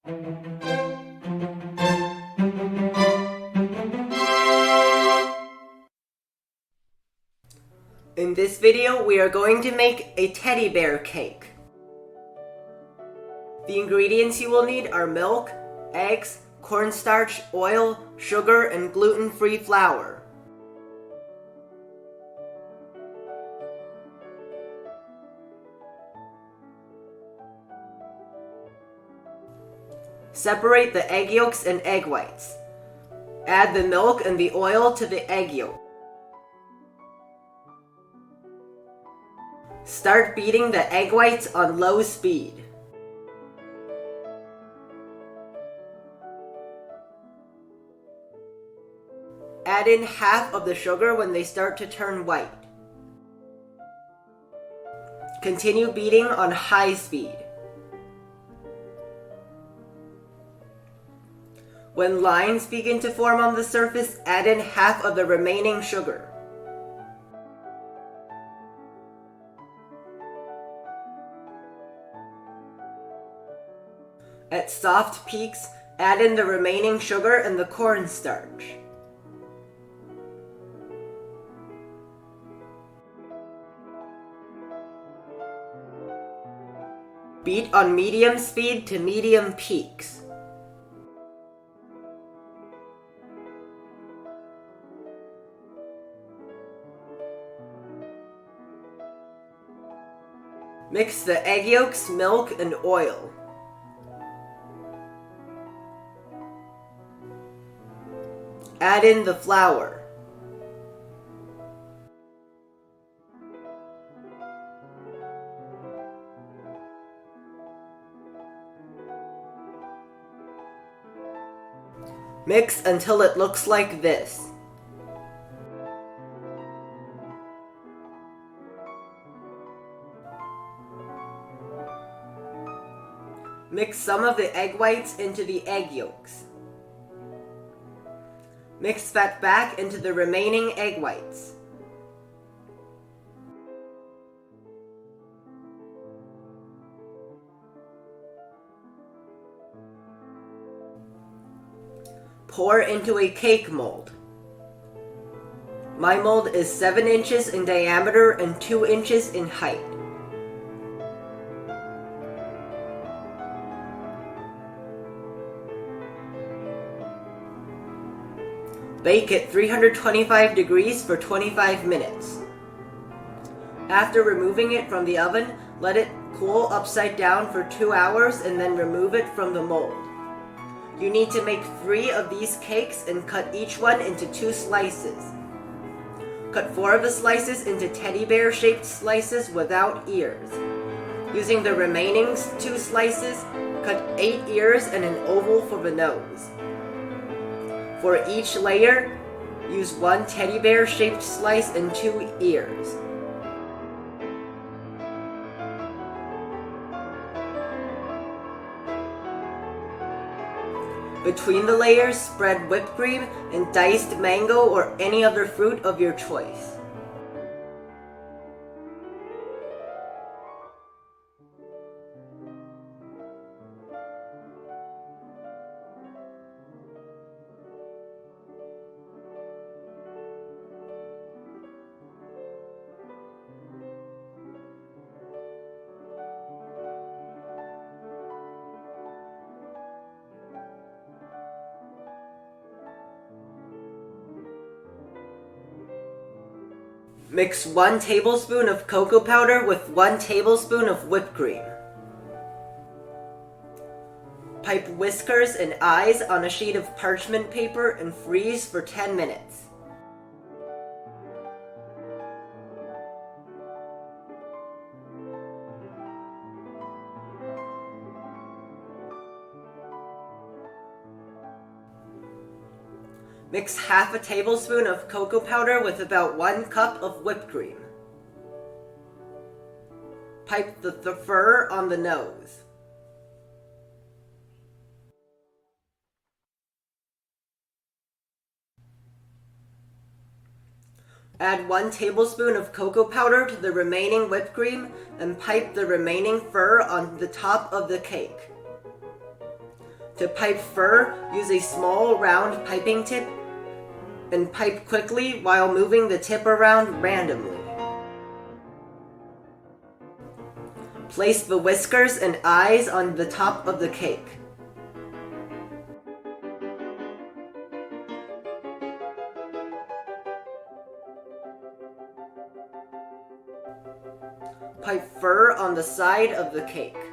In this video, we are going to make a teddy bear cake. The ingredients you will need are milk, eggs, cornstarch, oil, sugar, and gluten-free flour. Separate the egg yolks and egg whites. Add the milk and the oil to the egg yolk. Start beating the egg whites on low speed. Add in half of the sugar when they start to turn white. Continue beating on high speed. When lines begin to form on the surface, add in half of the remaining sugar. At soft peaks, add in the remaining sugar and the cornstarch. Beat on medium speed to medium peaks. Mix the egg yolks, milk, and oil. Add in the flour. Mix until it looks like this. Mix some of the egg whites into the egg yolks. Mix that back into the remaining egg whites. Pour into a cake mold. My mold is 7 inches in diameter and 2 inches in height. Bake at 325 degrees for 25 minutes. After removing it from the oven, let it cool upside down for 2 hours and then remove it from the mold. You need to make 3 of these cakes and cut each one into 2 slices. Cut 4 of the slices into teddy bear shaped slices without ears. Using the remaining 2 slices, cut 8 ears and an oval for the nose. For each layer, use 1 teddy bear shaped slice and 2 ears. Between the layers, spread whipped cream and diced mango or any other fruit of your choice. Mix 1 tablespoon of cocoa powder with 1 tablespoon of whipped cream. Pipe whiskers and eyes on a sheet of parchment paper and freeze for 10 minutes. Mix half a tablespoon of cocoa powder with about 1 cup of whipped cream. Pipe the fur on the nose. Add 1 tablespoon of cocoa powder to the remaining whipped cream and pipe the remaining fur on the top of the cake. To pipe fur, use a small round piping tip and pipe quickly while moving the tip around randomly. Place the whiskers and eyes on the top of the cake. Pipe fur on the side of the cake.